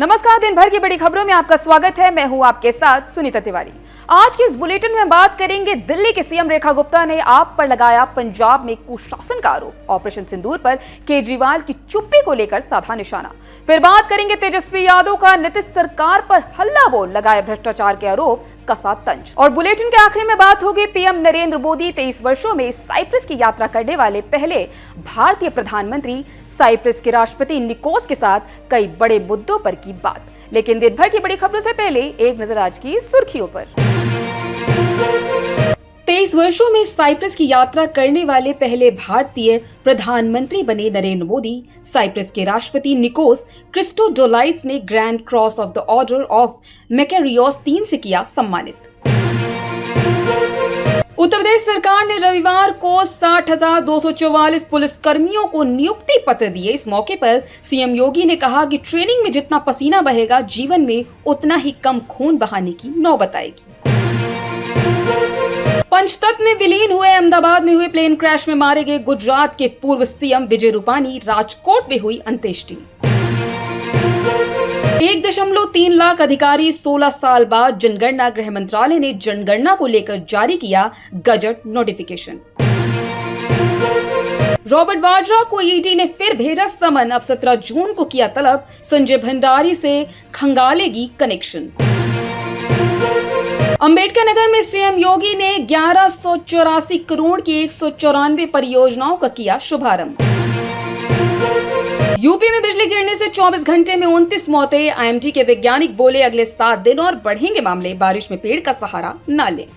नमस्कार, दिन भर की बड़ी खबरों में आपका स्वागत है। मैं हूं आपके साथ सुनीता तिवारी। आज के इस बुलेटिन में बात करेंगे दिल्ली के सीएम रेखा गुप्ता ने आप पर लगाया पंजाब में कुशासन का आरोप, ऑपरेशन सिंदूर पर केजरीवाल की चुप्पी को लेकर साधा निशाना। फिर बात करेंगे तेजस्वी यादव का नीतीश सरकार पर हल्ला बोल लगाए भ्रष्टाचार के आरोप कसा तंज। और बुलेटिन के आखिर में बात होगी पीएम नरेंद्र मोदी 23 वर्षों में साइप्रस की यात्रा करने वाले पहले भारतीय प्रधानमंत्री, साइप्रस के राष्ट्रपति निकोस के साथ कई बड़े मुद्दों पर की बात। लेकिन दिन भर की बड़ी खबरों से पहले एक नजर आज की सुर्खियों पर। 23 वर्षों में साइप्रस की यात्रा करने वाले पहले भारतीय प्रधानमंत्री बने नरेंद्र मोदी। साइप्रस के राष्ट्रपति निकोस क्रिस्टोडोलाइड्स ने Grand Cross of the Order of Makarios III से किया सम्मानित। उत्तर प्रदेश सरकार ने रविवार को 60,244 पुलिसकर्मियों को नियुक्ति पत्र दिए। इस मौके पर सीएम योगी ने कहा कि ट्रेनिंग में जितना पसीना बहेगा, जीवन में उतना ही कम खून बहाने की नौबत आएगी। पंचतत्व में विलीन हुए अहमदाबाद में हुए प्लेन क्रैश में मारे गए गुजरात के पूर्व सीएम विजय रूपानी, राजकोट में हुई अंत्येष्टि। 1.3 लाख अधिकारी 16 साल बाद जनगणना। गृह मंत्रालय ने जनगणना को लेकर जारी किया गजट नोटिफिकेशन। रॉबर्ट वाड्रा को ईडी ने फिर भेजा समन। अब 17 जून को किया तलब। संजय भंडारी से खंगालेगी कनेक्शन। अंबेडकर नगर में सीएम योगी ने 1184 करोड़ की 194 परियोजनाओं का किया शुभारंभ। यूपी में बिजली गिरने से 24 घंटे में 29 मौतें। आईएमडी के वैज्ञानिक बोले अगले 7 दिन और बढ़ेंगे मामले, बारिश में पेड़ का सहारा न लें।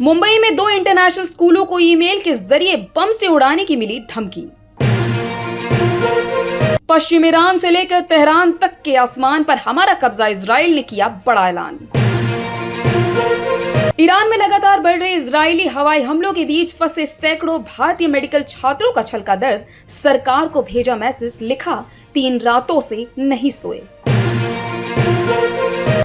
मुंबई में 2 इंटरनेशनल स्कूलों को ईमेल के जरिए बम से उड़ाने की मिली धमकी। पश्चिम ईरान से लेकर तेहरान तक के आसमान पर हमारा कब्जा, इजराइल ने किया बड़ा ऐलान। ईरान में लगातार बढ़ रहे इजरायली हवाई हमलों के बीच फंसे सैकड़ों भारतीय मेडिकल छात्रों का छलका दर्द। सरकार को भेजा मैसेज, लिखा 3 रातों से नहीं सोए।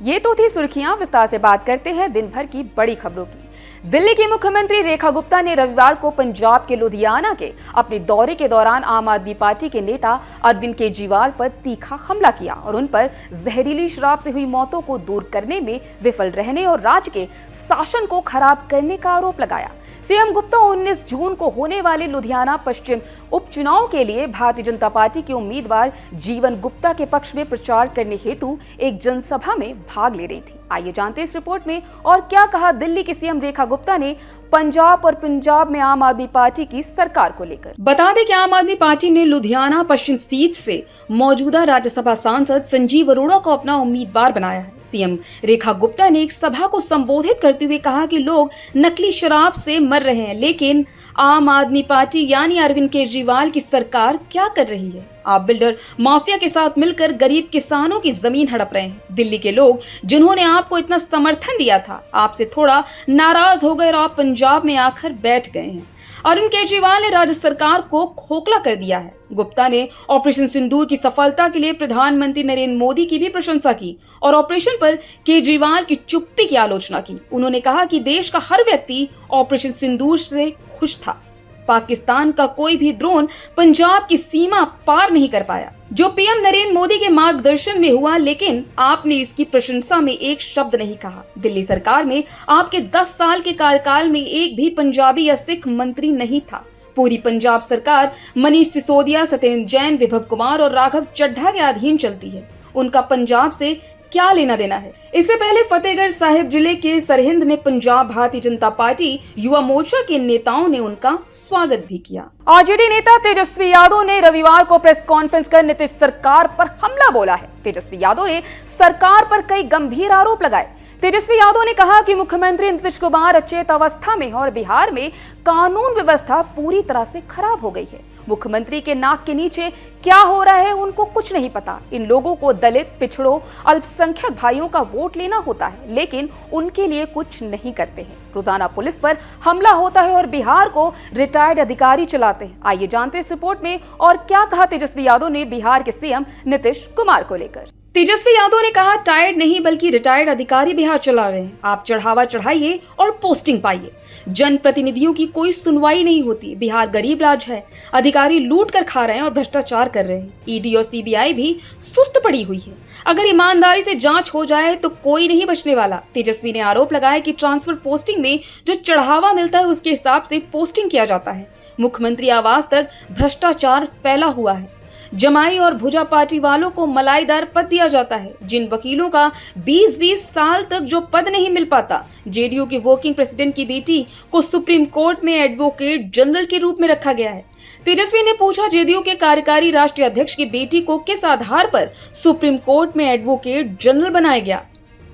ये तो थी सुर्खियां। विस्तार से बात करते हैं दिन भर की बड़ी खबरों की। दिल्ली की मुख्यमंत्री रेखा गुप्ता ने रविवार को पंजाब के लुधियाना के अपने दौरे के दौरान आम आदमी पार्टी के नेता अरविंद केजरीवाल पर तीखा हमला किया और उन पर जहरीली शराब से हुई मौतों को दूर करने में विफल रहने और राज्य के शासन को खराब करने का आरोप लगाया। सीएम गुप्ता 19 जून को होने वाले लुधियाना पश्चिम उपचुनाव के लिए भारतीय जनता पार्टी के उम्मीदवार जीवन गुप्ता के पक्ष में प्रचार करने हेतु एक जनसभा में भाग ले रही थी। आइए जानते हैं इस रिपोर्ट में और क्या कहा दिल्ली के सीएम रेखा गुप्ता ने पंजाब और पंजाब में आम आदमी पार्टी की सरकार को लेकर। बता दें कि आम आदमी पार्टी ने लुधियाना पश्चिम सीट से मौजूदा राज्यसभा सांसद संजीव अरोड़ा को अपना उम्मीदवार बनाया है। सीएम रेखा गुप्ता ने एक सभा को संबोधित करते हुए कहा कि लोग नकली शराब से मर रहे हैं, लेकिन आम आदमी पार्टी यानी अरविंद केजरीवाल की सरकार क्या कर रही है? आप बिल्डर माफिया के साथ मिलकर गरीब किसानों की जमीन हड़प रहे हैं। दिल्ली के लोग जिन्होंने आपको इतना समर्थन दिया था, आपसे थोड़ा नाराज हो गए और आप पंजाब में आकर बैठ गए हैं। अरविंद केजरीवाल ने राज्य सरकार को खोखला कर दिया है। गुप्ता ने ऑपरेशन सिंदूर की सफलता के लिए प्रधानमंत्री नरेंद्र मोदी की भी प्रशंसा की और ऑपरेशन पर केजरीवाल की चुप्पी की आलोचना की। उन्होंने कहा कि देश का हर व्यक्ति ऑपरेशन सिंदूर से खुश था। पाकिस्तान का कोई भी ड्रोन पंजाब की सीमा पार नहीं कर पाया, जो पीएम नरेंद्र मोदी के मार्गदर्शन में हुआ, लेकिन आपने इसकी प्रशंसा में एक शब्द नहीं कहा। दिल्ली सरकार में आपके 10 साल के कार्यकाल में एक भी पंजाबी या सिख मंत्री नहीं था। पूरी पंजाब सरकार मनीष सिसोदिया, सत्येंद्र जैन, विभव कुमार और राघव चड्ढा के अधीन चलती है। उनका पंजाब से क्या लेना देना है? इससे पहले फतेहगढ़ साहिब जिले के सरहिंद में पंजाब भारतीय जनता पार्टी युवा मोर्चा के नेताओं ने उनका स्वागत भी किया। आरजेडी नेता तेजस्वी यादव ने रविवार को प्रेस कॉन्फ्रेंस कर नीतीश सरकार पर हमला बोला है। तेजस्वी यादव ने सरकार पर कई गंभीर आरोप लगाए। तेजस्वी यादव ने कहा कि मुख्यमंत्री नीतीश कुमार अचेत अवस्था में है और बिहार में कानून व्यवस्था पूरी तरह से खराब हो गई है। मुख्यमंत्री के नाक के नीचे क्या हो रहा है उनको कुछ नहीं पता। इन लोगों को दलित, पिछड़ों, अल्पसंख्यक भाइयों का वोट लेना होता है, लेकिन उनके लिए कुछ नहीं करते हैं। रोजाना पुलिस पर हमला होता है और बिहार को रिटायर्ड अधिकारी चलाते हैं। आइए जानते हैं इस रिपोर्ट में और क्या कहा तेजस्वी यादव ने बिहार के सीएम नीतीश कुमार को लेकर। तेजस्वी यादव ने कहा, टायर्ड नहीं बल्कि रिटायर्ड अधिकारी बिहार चला रहे हैं। आप चढ़ावा चढ़ाइए और पोस्टिंग पाइए। जनप्रतिनिधियों की कोई सुनवाई नहीं होती। बिहार गरीब राज्य है। अधिकारी लूट कर खा रहे हैं और भ्रष्टाचार कर रहे हैं। ईडी और सीबीआई भी सुस्त पड़ी हुई है। अगर ईमानदारी से जांच हो जाए तो कोई नहीं बचने वाला। तेजस्वी ने आरोप लगाया कि ट्रांसफर पोस्टिंग में जो चढ़ावा मिलता है उसके हिसाब से पोस्टिंग किया जाता है। मुख्यमंत्री आवास तक भ्रष्टाचार फैला हुआ है। जमाई और भुजा पार्टी वालों को मलाईदार पद दिया जाता है। जिन वकीलों का 20-20 साल तक जो पद नहीं मिल पाता। जेडीयू के वर्किंग प्रेसिडेंट की बेटी को सुप्रीम कोर्ट में एडवोकेट जनरल के रूप में रखा गया है। तेजस्वी ने पूछा, जेडीयू के कार्यकारी राष्ट्रीय अध्यक्ष की बेटी को किस आधार पर सुप्रीम कोर्ट में एडवोकेट जनरल बनाया गया?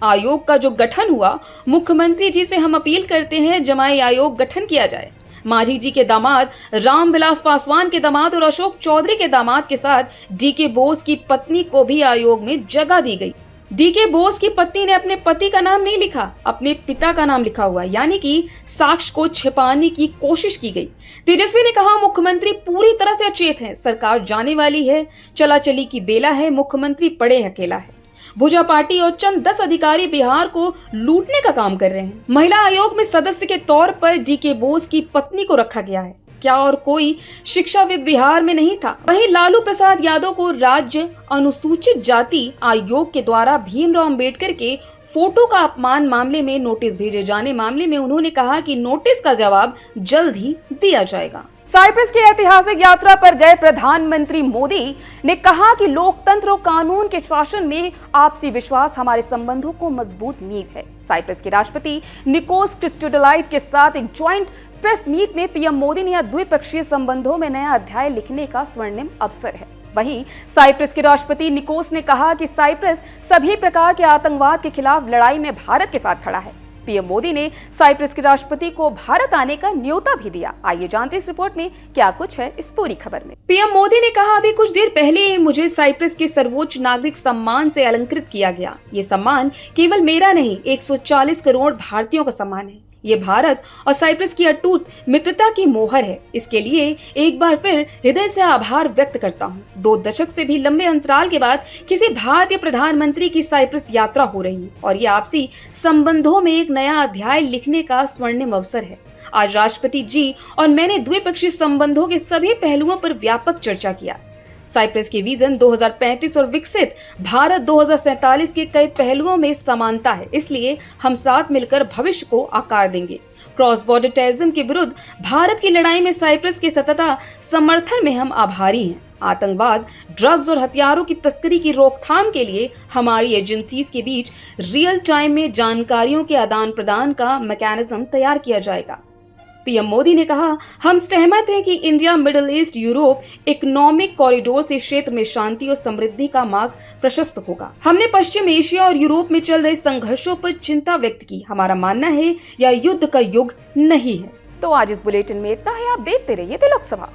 आयोग का जो गठन हुआ, मुख्यमंत्री जी से हम अपील करते हैं जमाई आयोग गठन किया जाए। मांझी जी के दामाद, रामविलास पासवान के दामाद और अशोक चौधरी के दामाद के साथ डीके बोस की पत्नी को भी आयोग में जगह दी गई। डीके बोस की पत्नी ने अपने पति का नाम नहीं लिखा, अपने पिता का नाम लिखा हुआ, यानी कि साक्ष्य को छिपाने की कोशिश की गई। तेजस्वी ने कहा, मुख्यमंत्री पूरी तरह से अचेत है। सरकार जाने वाली है, चला चली की बेला है, मुख्यमंत्री पड़े अकेला है। भुजा पार्टी और चंद 10 अधिकारी बिहार को लूटने का काम कर रहे हैं। महिला आयोग में सदस्य के तौर पर डीके बोस की पत्नी को रखा गया है। क्या और कोई शिक्षाविद बिहार में नहीं था? वहीं लालू प्रसाद यादव को राज्य अनुसूचित जाति आयोग के द्वारा भीमराव अंबेडकर के फोटो का अपमान मामले में नोटिस भेजे जाने मामले में उन्होंने कहा कि नोटिस का जवाब जल्द ही दिया जाएगा। साइप्रस की ऐतिहासिक यात्रा पर गए प्रधानमंत्री मोदी ने कहा कि लोकतंत्र और कानून के शासन में आपसी विश्वास हमारे संबंधों को मजबूत नींव है। साइप्रस के राष्ट्रपति निकोस क्रिस्टोडलाइड के साथ एक ज्वाइंट प्रेस मीट में पीएम मोदी ने द्विपक्षीय संबंधों में नया अध्याय लिखने का स्वर्णिम अवसर है। वहीं साइप्रस के राष्ट्रपति निकोस ने कहा कि साइप्रस सभी प्रकार के आतंकवाद के खिलाफ लड़ाई में भारत के साथ खड़ा है। पीएम मोदी ने साइप्रस के राष्ट्रपति को भारत आने का न्योता भी दिया। आइए जानते हैं इस रिपोर्ट में क्या कुछ है इस पूरी खबर में। पीएम मोदी ने कहा, अभी कुछ देर पहले मुझे साइप्रस के सर्वोच्च नागरिक सम्मान से अलंकृत किया गया। ये सम्मान केवल मेरा नहीं, 140 करोड़ भारतीयों का सम्मान है। ये भारत और साइप्रस की अटूट मित्रता की मोहर है। इसके लिए एक बार फिर हृदय से आभार व्यक्त करता हूँ। 2 दशक से भी लंबे अंतराल के बाद किसी भारतीय प्रधानमंत्री की साइप्रस यात्रा हो रही है और ये आपसी संबंधों में एक नया अध्याय लिखने का स्वर्णिम अवसर है। आज राष्ट्रपति जी और मैंने द्विपक्षीय संबंधों के सभी पहलुओं पर व्यापक चर्चा किया। साइप्रस के विजन 2035 और विकसित भारत 2047 के कई पहलुओं में समानता है, इसलिए हम साथ मिलकर भविष्य को आकार देंगे। क्रॉस बॉर्डर टेररिज्म के विरुद्ध भारत की लड़ाई में साइप्रस के सतत समर्थन में हम आभारी हैं। आतंकवाद, ड्रग्स और हथियारों की तस्करी की रोकथाम के लिए हमारी एजेंसीज के बीच रियल टाइम में जानकारियों के आदान प्रदान का मैकेनिज्म तैयार किया जाएगा। पीएम मोदी ने कहा, हम सहमत हैं कि India middle east Europe economic corridor से क्षेत्र में शांति और समृद्धि का मार्ग प्रशस्त होगा। हमने पश्चिम एशिया और यूरोप में चल रहे संघर्षों पर चिंता व्यक्त की। हमारा मानना है यह युद्ध का युग नहीं है। तो आज इस बुलेटिन में इतना है। आप देखते रहिए तिलक सभा।